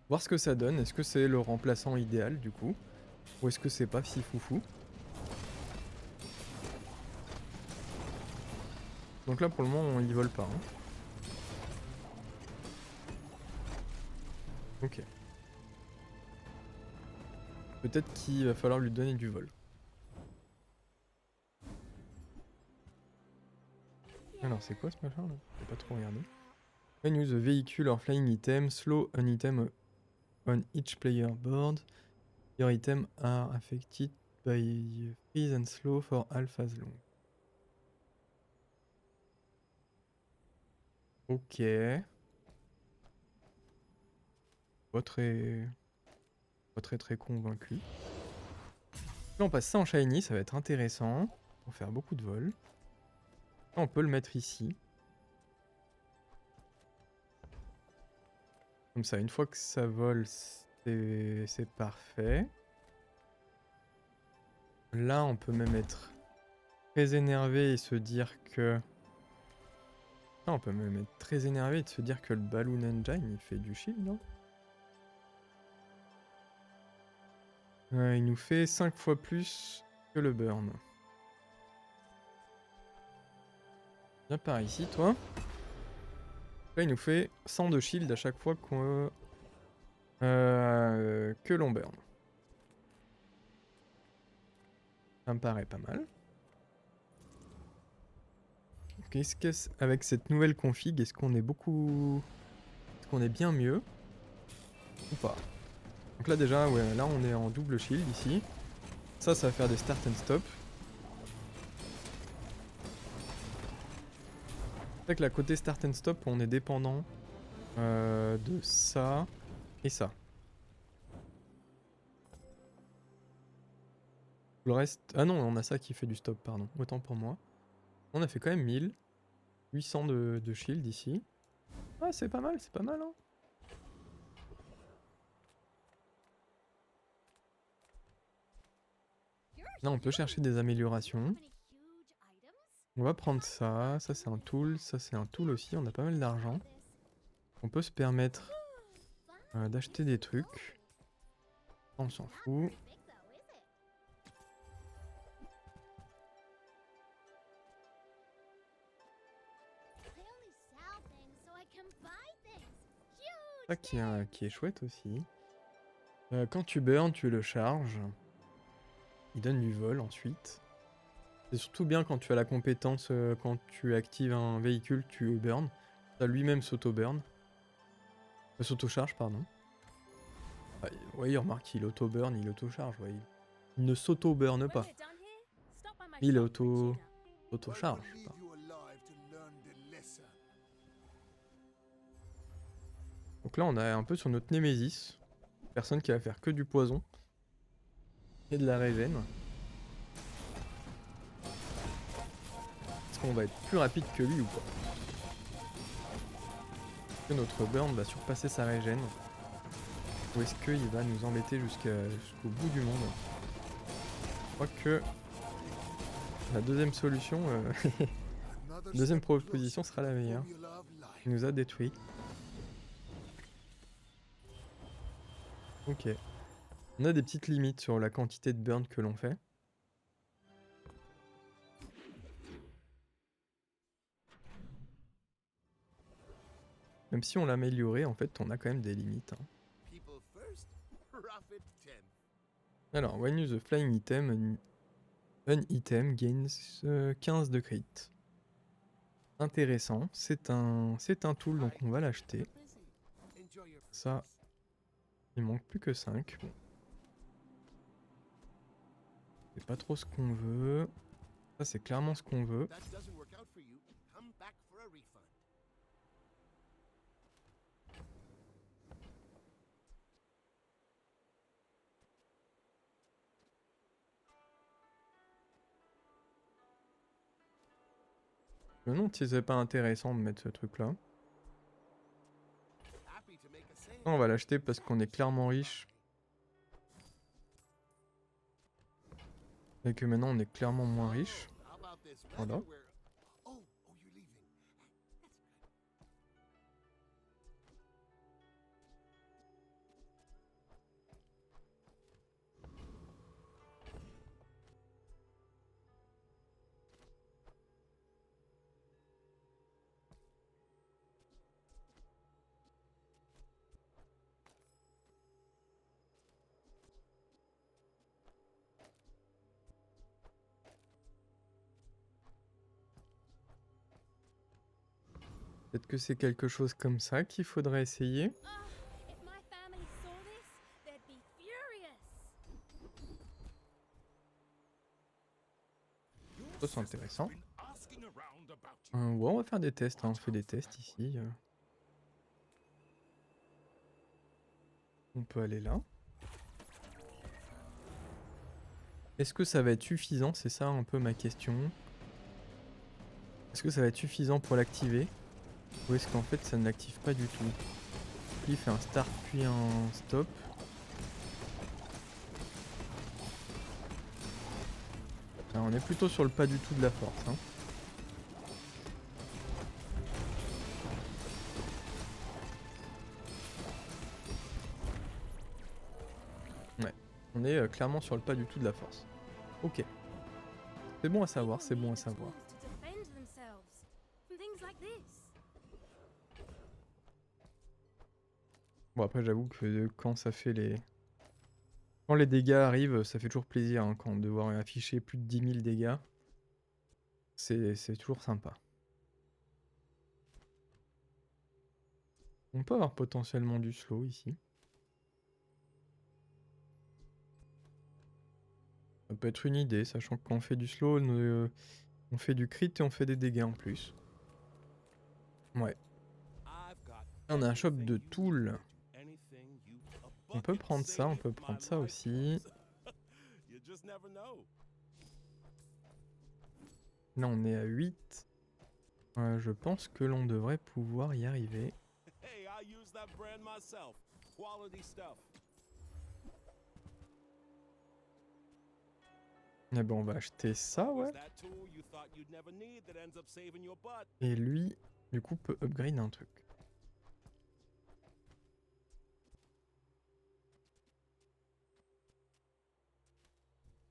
[SPEAKER 1] Voir ce que ça donne. Est-ce que c'est le remplaçant idéal, du coup? Ou est-ce que c'est pas si foufou? Donc là, pour le moment, il vole pas, hein. Ok. Peut-être qu'il va falloir lui donner du vol. Alors, c'est quoi ce machin là? J'ai pas trop regardé. When use a vehicle or flying item, slow an item on each player board. Your items are affected by freeze and slow for half as long. Ok. Pas très convaincu. Là, on passe ça en shiny, ça va être intéressant. On va faire beaucoup de vol. Là, on peut le mettre ici. Comme ça, une fois que ça vole, c'est parfait. Là, on peut même être très énervé et se dire que... Là, on peut même être très énervé et se dire que le Balloon Engine, il fait du shield, non? Il nous fait 5 fois plus que le burn. Viens par ici, toi. Là, il nous fait 100 de shield à chaque fois que l'on burn. Ça me paraît pas mal. Qu'est-ce que avec cette nouvelle config, est-ce qu'on est beaucoup... Est-ce qu'on est bien mieux ou pas? Donc là déjà, ouais, là on est en double shield ici. Ça va faire des start and stop. C'est vrai que la côté start and stop, on est dépendant de ça et ça. Le reste... Ah non, on a ça qui fait du stop, pardon. Autant pour moi. On a fait quand même 1800 de shield ici. Ah, c'est pas mal, hein. Là, on peut chercher des améliorations. On va prendre ça. Ça, c'est un tool. Ça, c'est un tool aussi. On a pas mal d'argent. On peut se permettre d'acheter des trucs. On s'en fout. Ça qui est chouette aussi. Quand tu burn, tu le charges. Il donne du vol ensuite. C'est surtout bien quand tu as la compétence, quand tu actives un véhicule, tu burn. Ça lui-même s'auto-burn. S'auto-charge, pardon. Ah, ouais, remarque qu'il auto-burn, il auto-charge. Ouais, il ne s'auto-burn pas. Il est auto-charge. Donc là, on a un peu sur notre Némésis. Personne qui va faire que du poison. Et de la régène. Est-ce qu'on va être plus rapide que lui ou pas? Est-ce que notre burn va surpasser sa régène? Ou est-ce qu'il va nous embêter jusqu'au bout du monde? Je crois que la deuxième solution, deuxième proposition sera la meilleure. Il nous a détruit. Ok. On a des petites limites sur la quantité de burn que l'on fait. Même si on l'a amélioré, en fait, on a quand même des limites. Hein. Alors, when use a flying item, an item gains 15 de crit. Intéressant, c'est un tool, donc on va l'acheter. Ça, il manque plus que 5. Bon. C'est pas trop ce qu'on veut. Ça, c'est clairement ce qu'on veut. Je me demande si c'est pas intéressant de mettre ce truc-là. On va l'acheter parce qu'on est clairement riche. Et que maintenant on est clairement moins riche. Voilà. Peut-être que c'est quelque chose comme ça qu'il faudrait essayer. Ça c'est intéressant. Ouais, on va faire des tests, hein. On fait des tests ici. On peut aller là. Est-ce que ça va être suffisant? C'est ça un peu ma question. Est-ce que ça va être suffisant pour l'activer? Ou est-ce qu'en fait ça ne l'active pas du tout? Il fait un start puis un stop. Alors, on est plutôt sur le pas du tout de la force. Hein. Ouais, on est clairement sur le pas du tout de la force. Ok. C'est bon à savoir, c'est bon à savoir. Bon après j'avoue que quand ça fait les... Quand les dégâts arrivent, ça fait toujours plaisir hein, quand devoir afficher plus de 10 000 dégâts. C'est toujours sympa. On peut avoir potentiellement du slow ici. peut être une idée, sachant que quand on fait du slow, on fait du crit et on fait des dégâts en plus. Ouais. On a un shop de tools. On peut prendre ça, on peut prendre ça aussi. Là, on est à 8. Je pense que l'on devrait pouvoir y arriver. Eh ben, on va acheter ça, ouais. Et lui, du coup, peut upgrade un truc.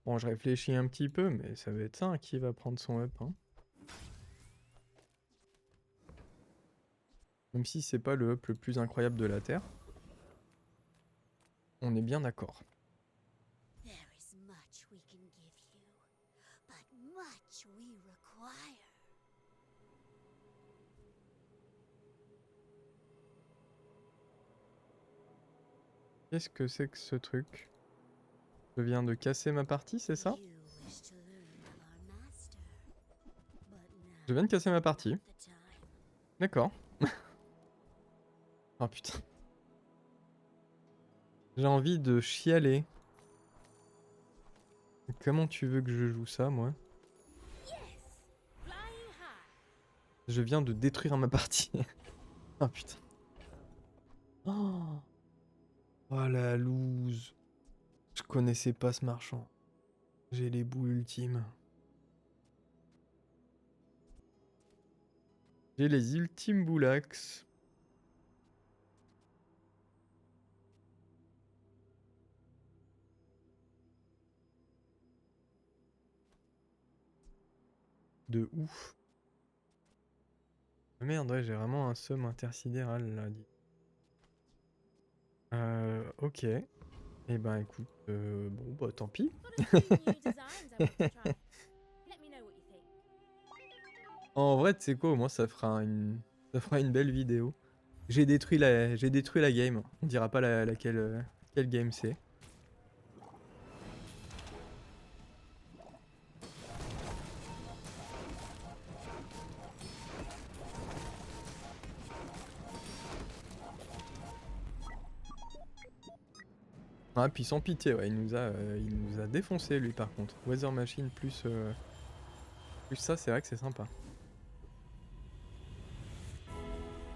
[SPEAKER 1] Bon, je réfléchis un petit peu, mais ça va être ça hein, qui va prendre son up. Hein. Même si c'est pas le up le plus incroyable de la Terre. On est bien d'accord.
[SPEAKER 3] There is much we can give you, but much we require.
[SPEAKER 1] Qu'est-ce que c'est que ce truc? Je viens de casser ma partie, c'est ça?
[SPEAKER 3] You wish to learn of our master, but
[SPEAKER 1] Je
[SPEAKER 3] now
[SPEAKER 1] viens de casser ma partie.
[SPEAKER 3] the time.
[SPEAKER 1] D'accord. Oh putain. J'ai envie de chialer. Comment tu veux que je joue ça, moi?
[SPEAKER 2] Flying high.
[SPEAKER 1] Je viens de détruire ma partie. Oh putain. Oh, oh la loose. Je connaissais pas ce marchand. J'ai les bouts ultimes. J'ai les ultimes boulax. De ouf. Ah merde, ouais, j'ai vraiment un seum intersidéral là. Ok. Eh ben écoute, bon bah tant pis.
[SPEAKER 2] Got a few new designs I want to try. Let me know what you think.
[SPEAKER 1] En vrai, tu sais quoi, au moins ça fera une belle vidéo. J'ai détruit la game. On dira pas laquelle quelle game c'est. Ah puis sans pitié, ouais, il nous a défoncé lui par contre. Weather Machine plus ça, c'est vrai que c'est sympa.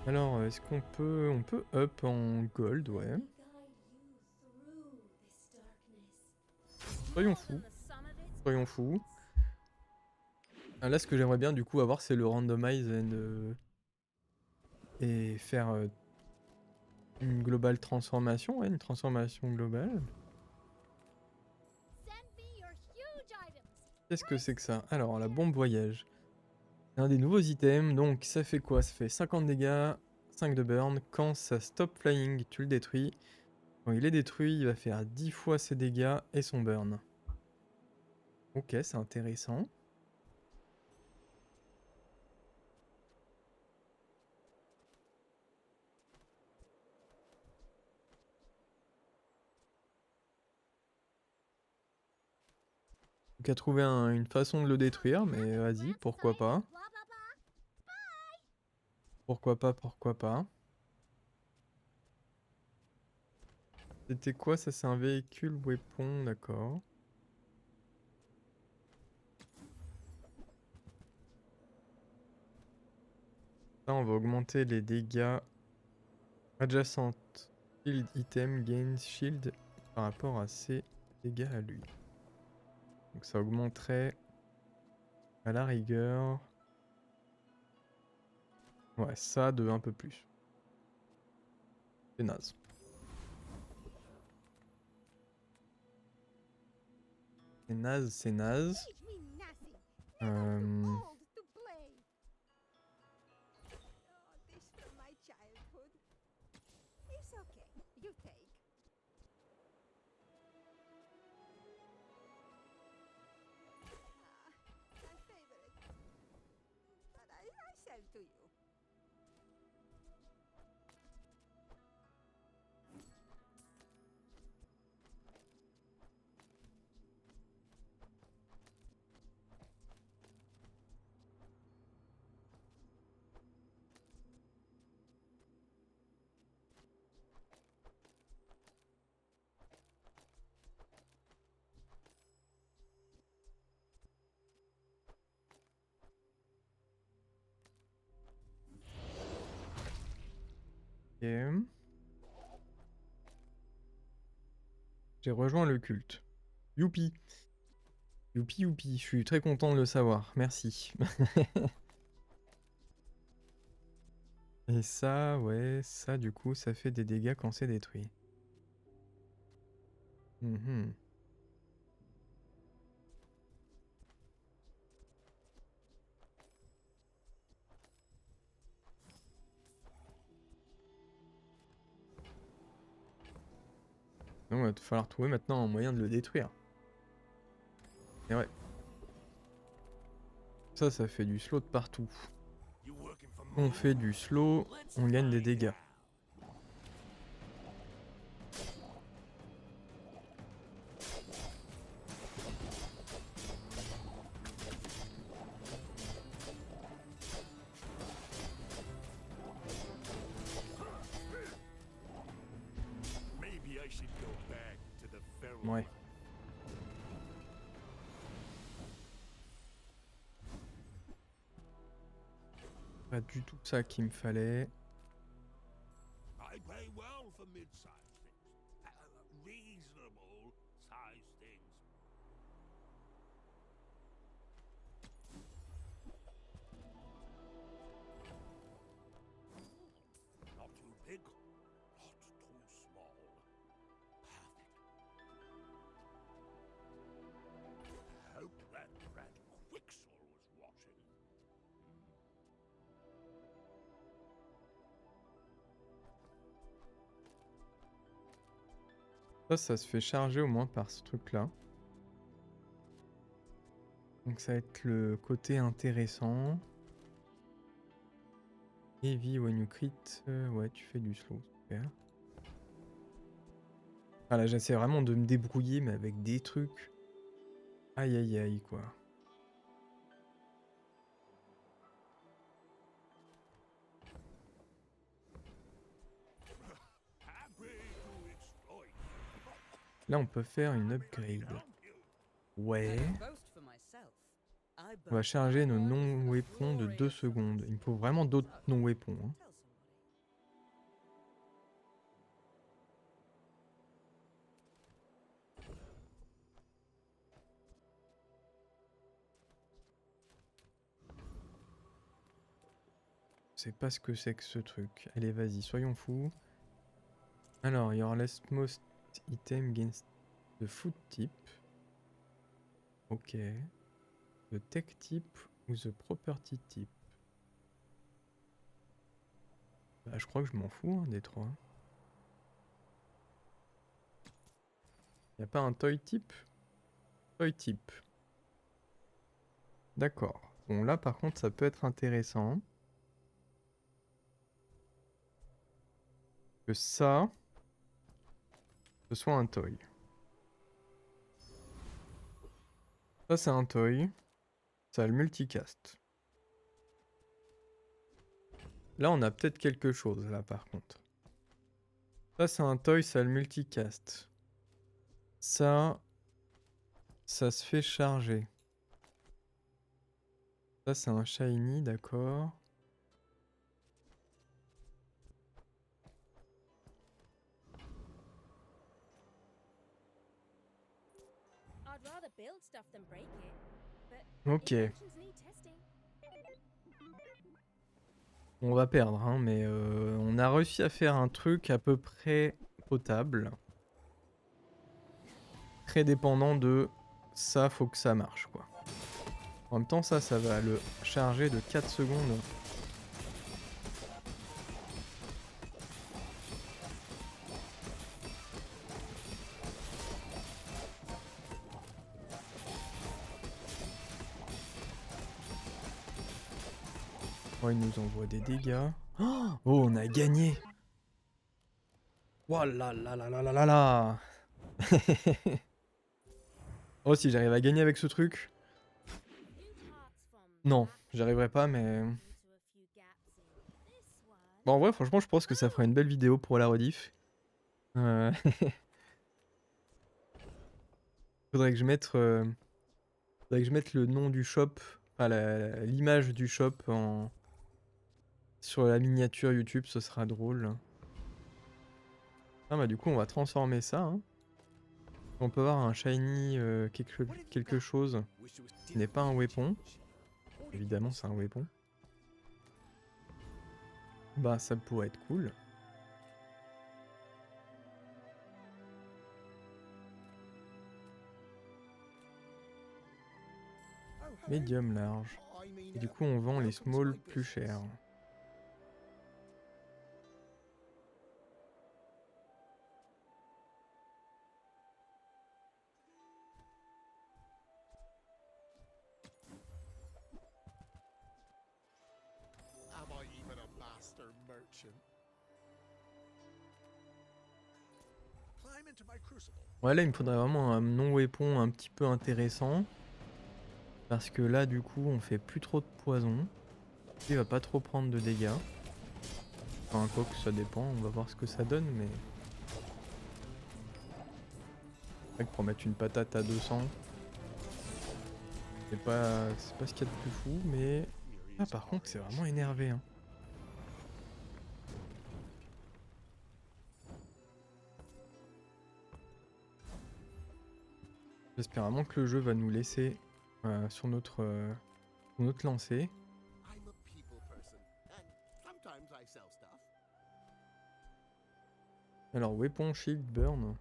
[SPEAKER 1] Alors, est-ce qu'on peut up en gold, ouais. Soyons fous,
[SPEAKER 2] On the sum of its
[SPEAKER 1] soyons fous. Ah, là, ce que j'aimerais bien du coup avoir, c'est le randomize et faire une globale transformation, ouais, une transformation globale.
[SPEAKER 3] Send me your huge items.
[SPEAKER 1] Qu'est-ce que c'est que ça? Alors, la bombe voyage. C'est un des nouveaux items, donc ça fait quoi? Ça fait 50 dégâts, 5 de burn. Quand ça stop flying, tu le détruis. Quand il est détruit, il va faire 10 fois ses dégâts et son burn. Ok, c'est intéressant. Donc à trouver une façon de le détruire, mais vas-y, pourquoi pas.
[SPEAKER 3] Blah blah blah.
[SPEAKER 1] Pourquoi pas, pourquoi pas. C'était quoi ça? C'est un véhicule weapon, d'accord. Là, on va augmenter les dégâts adjacents. Shield item gain shield par rapport à ses dégâts à lui. Donc ça augmenterait à la rigueur. Ouais, ça de un peu plus. C'est naze. C'est naze, c'est naze.
[SPEAKER 3] Teach me nothing.
[SPEAKER 1] Euh,
[SPEAKER 3] Old to play. Oh, this from my childhood. It's okay. You take. My favorite. But I sell to you.
[SPEAKER 1] Ok. J'ai rejoint le culte. Youpi. Youpi youpi, je suis très content de le savoir, merci. Et ça, ouais, ça du coup, ça fait des dégâts quand c'est détruit. Mhm. Donc il va falloir trouver maintenant un moyen de le détruire. Et ouais. Ça fait du slow de partout. On fait du slow, on gagne des dégâts. Ouais. Pas du tout ça qu'il me fallait.
[SPEAKER 5] I pay well for mid-sized things. Reasonable sized things. Not too big, not too small. Perfect. Hope that rat Quixel was watching.
[SPEAKER 1] Ça se fait charger au moins par ce truc-là. Donc ça va être le côté intéressant. Heavy when you crit, ouais, tu fais du slow, super. Ah là, j'essaie vraiment de me débrouiller, mais avec des trucs. Aïe aïe aïe, quoi.
[SPEAKER 5] Happy to exploit.
[SPEAKER 1] Là, on peut faire une upgrade. Ouais. On va charger nos non-weapons de 2 secondes. Il me faut vraiment d'autres non-weapons. Hein. Je sais pas ce que c'est que ce truc. Allez, vas-y, soyons fous. Alors, your last most item against the food type. Ok. The tech type ou the property type. Bah, je crois que je m'en fous hein, des trois. Y a pas un toy type? Toy type. D'accord. Bon, là par contre, ça peut être intéressant. Que ça, ce soit un toy. Ça, c'est un toy. Ça a le multicast. Là, on a peut-être quelque chose, là, par contre. Ça, c'est un toy, ça a le multicast. Ça se fait charger. Ça, c'est un shiny, d'accord.
[SPEAKER 2] I'd rather build stuff than break it. But
[SPEAKER 1] Ok.
[SPEAKER 2] inventions need testing.
[SPEAKER 1] On va perdre, hein, mais on a réussi à faire un truc à peu près potable. Très dépendant de ça, faut que ça marche, quoi. En même temps, ça va le charger de 4 secondes. Oh, il nous envoie des dégâts. Oh, on a gagné. Oh là là là là là là là. Oh, si j'arrive à gagner avec ce truc. Non, j'arriverai pas, mais... Bon, en vrai, franchement, je pense que ça fera une belle vidéo pour la rediff. Faudrait que je mette... Faudrait que je mette le nom du shop, enfin l'image du shop sur la miniature YouTube, ce sera drôle. Ah bah du coup on va transformer ça. Hein. On peut avoir un shiny quelque chose qui n'est pas un weapon. Évidemment c'est un weapon. Bah ça pourrait être cool. Médium large. Et du coup on vend les small plus chers.
[SPEAKER 5] Am I even a master merchant? Climb into my crucible.
[SPEAKER 1] Ouais là il me faudrait vraiment un non-weapon un petit peu intéressant. Parce que là du coup on fait plus trop de poison. Il va pas trop prendre de dégâts. Enfin quoi que ça dépend, on va voir ce que ça donne mais... C'est vrai que pour mettre une patate à 200, c'est pas ce qu'il y a de plus fou mais... Ah par contre c'est vraiment énervé hein. J'espère vraiment que le jeu va nous laisser sur notre lancée.
[SPEAKER 5] I'm a people person, and sometimes I sell stuff.
[SPEAKER 1] Alors weapon, shield, burn.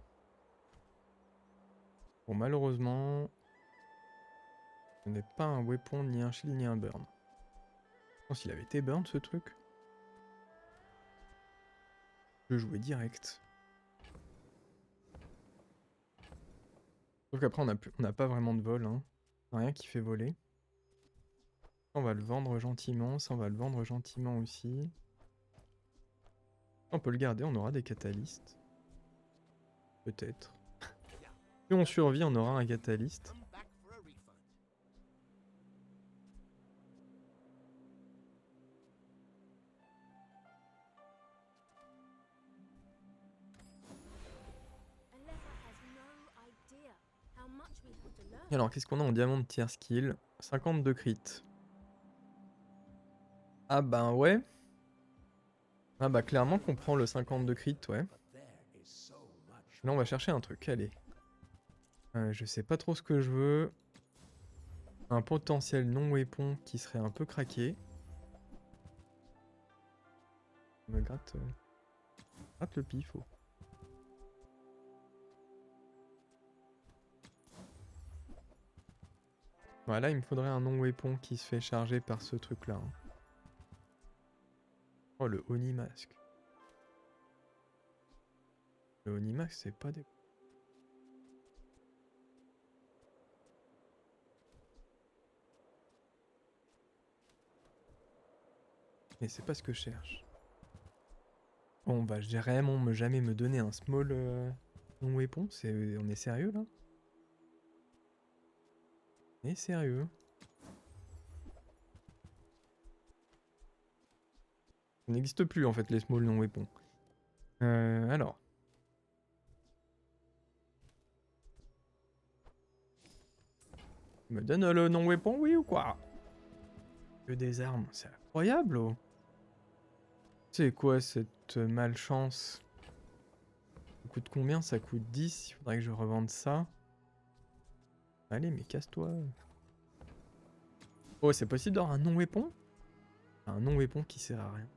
[SPEAKER 1] Bon malheureusement, ce n'est pas un weapon, ni un shield, ni un burn. Je pense qu'il avait été burn ce truc. Je jouais direct. Sauf qu'après on n'a pas vraiment de vol, hein. Rien qui fait voler. On va le vendre gentiment, ça on va le vendre gentiment aussi. On peut le garder, on aura des catalystes. Peut-être. Si on survit, on aura un catalyste.
[SPEAKER 5] Come back for a refund.
[SPEAKER 2] Alessa has no idea how much we have to learn.
[SPEAKER 1] Alors qu'est-ce qu'on a en diamant de tier skill? 50 de crit. Ah bah ouais. Ah bah clairement qu'on prend le 50 de crit, ouais. Là on va chercher un truc, allez. Je sais pas trop ce que je veux. Un potentiel non-weapon qui serait un peu craqué. Je me gratte le pif. Oh. Voilà, il me faudrait un non-weapon qui se fait charger par ce truc-là. Hein. Oh, le Oni Mask. Le Oni Mask, c'est pas des... Mais c'est pas ce que je cherche. Bon, on va vraiment jamais me donner un small non-weapon. On est sérieux, là? On est sérieux? Ça n'existe plus, en fait, les small non-weapons. Alors... Me donne le non-weapon, oui ou quoi? Que des armes, c'est incroyable, oh. C'est quoi cette malchance? Ça coûte combien? Ça coûte 10, il faudrait que je revende ça. Allez, mais casse-toi. Oh, c'est possible d'avoir un non-weapon? Un non-weapon qui sert à rien.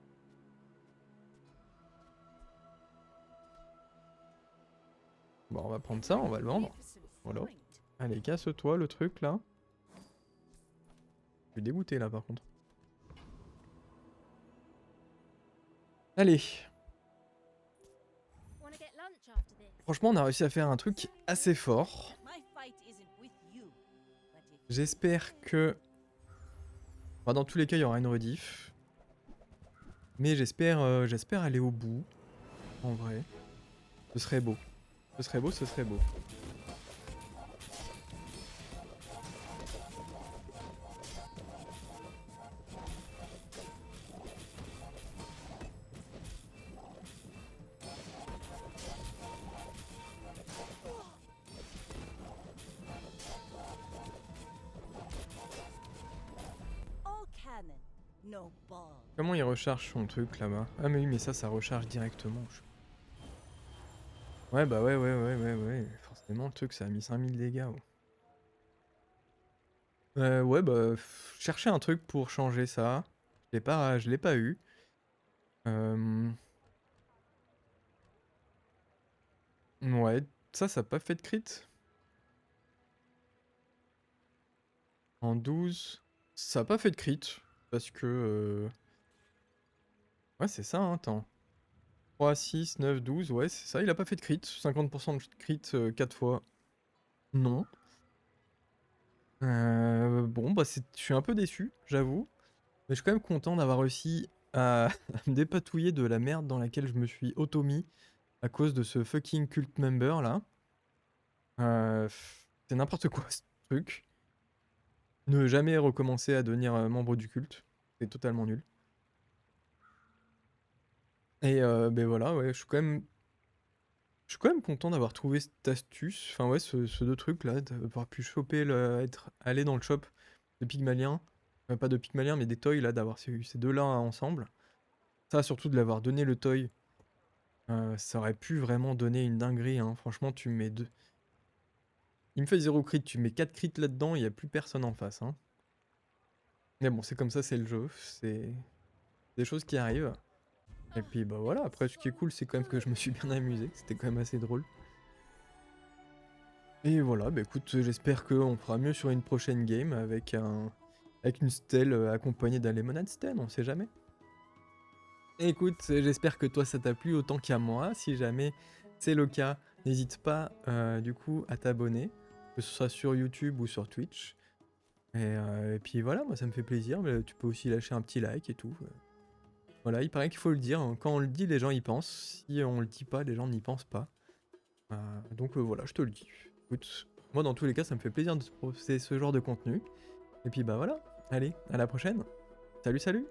[SPEAKER 1] Bon, on va prendre ça, on va le vendre. Voilà. Allez, casse-toi le truc là. Je suis dégoûté là par contre. Allez.
[SPEAKER 2] Wanna get lunch after this?
[SPEAKER 1] Franchement, on a réussi à faire un truc assez fort.
[SPEAKER 4] My fight isn't with you, but if
[SPEAKER 1] J'espère que... Enfin, dans tous les cas, il y aura une rediff. Mais j'espère aller au bout. En vrai. Ce serait beau. Ce serait beau, ce serait beau.
[SPEAKER 4] all cannon, no ball.
[SPEAKER 1] Comment il recharge son truc là-bas? Ah mais oui, mais ça recharge directement. Ouais, bah ouais. Forcément, le truc, ça a mis 5000 dégâts. Oh. Ouais, bah, chercher un truc pour changer ça. Je l'ai pas eu. Euh, Ouais, ça a pas fait de crit. En 12, ça a pas fait de crit. Parce que... Ouais, c'est ça, hein, attends. 3, 6, 9, 12, ouais, c'est ça, il a pas fait de crit. 50% de crit 4 fois. Non. Bon, bah, je suis un peu déçu, j'avoue. Mais je suis quand même content d'avoir réussi à, à me dépatouiller de la merde dans laquelle je me suis auto-mis à cause de ce fucking cult member là. C'est n'importe quoi ce truc. Ne jamais recommencer à devenir membre du culte. C'est totalement nul. Et ben voilà, ouais, je suis quand même content d'avoir trouvé cette astuce. Enfin ouais, ce deux trucs là, d'avoir pu choper aller dans le shop de Pygmalien. Pas de Pygmalien, mais des toys là, d'avoir ces deux-là ensemble. Ça, surtout de l'avoir donné le toy. Ça aurait pu vraiment donner une dinguerie, hein. Franchement, tu mets deux. Il me fait 0 crit, tu mets 4 crits là-dedans, il n'y a plus personne en face, hein. Mais bon, c'est comme ça, c'est le jeu. C'est des choses qui arrivent. Et puis bah voilà, après ce qui est cool, c'est quand même que je me suis bien amusé. C'était quand même assez drôle. Et voilà, bah écoute, j'espère qu'on fera mieux sur une prochaine game avec une stèle accompagnée d'un Lemonade Stand, on sait jamais. Et écoute, j'espère que toi ça t'a plu autant qu'à moi. Si jamais c'est le cas, n'hésite pas du coup à t'abonner, que ce soit sur YouTube ou sur Twitch. Et puis voilà, moi ça me fait plaisir, mais tu peux aussi lâcher un petit like et tout. Voilà, il paraît qu'il faut le dire, hein. Quand on le dit, les gens y pensent. Si on le dit pas, les gens n'y pensent pas. Donc voilà, je te le dis. Écoute, moi dans tous les cas, ça me fait plaisir de te proposer ce genre de contenu. Et puis bah voilà, allez, à la prochaine. Salut, salut!